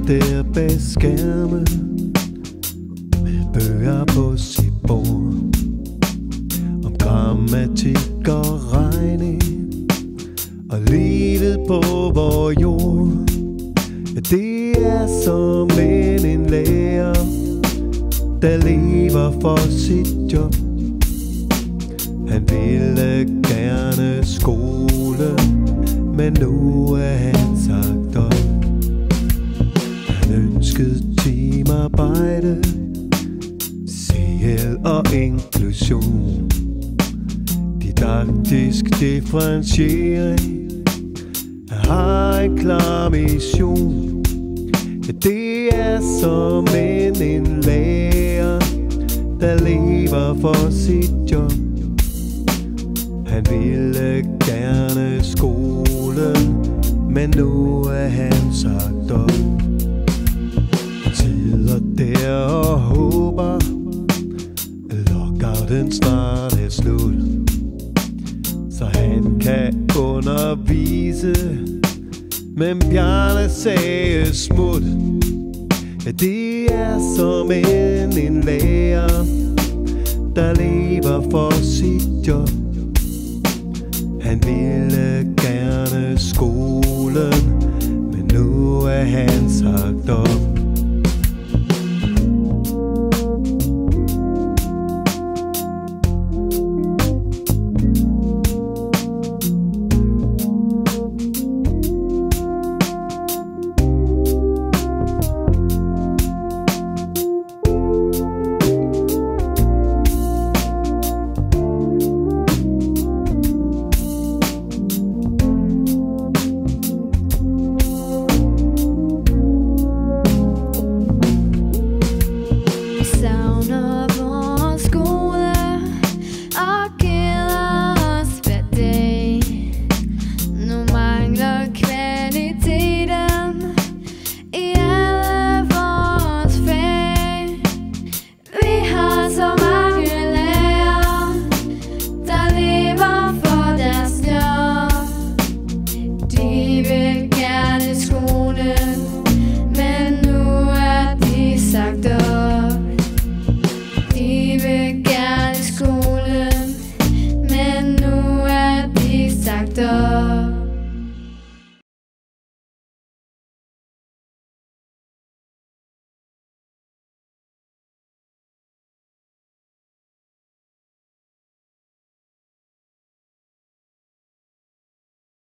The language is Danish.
der bag skærme med bøger på sit bord, om grammatik og regning og livet på vor jord. Ja, det er som en lærer, der lever for sit job. Han ville gerne skole, men nu er han sagt op. Han ønskede teamarbejde, CL og inklusion, didaktisk differentiering. Han har en klar mission. Ja, det er som en lærer, der lever for sit job. Han ville gerne skole, men nu er han sagt op. Han sidder der og håber, lockouten snart er slut, så han kan undervise. Men Bjarne sagde smut. Ja, det er som en lærer, der lever for sit job. Han ville gerne skolen, men nu er han sagt op.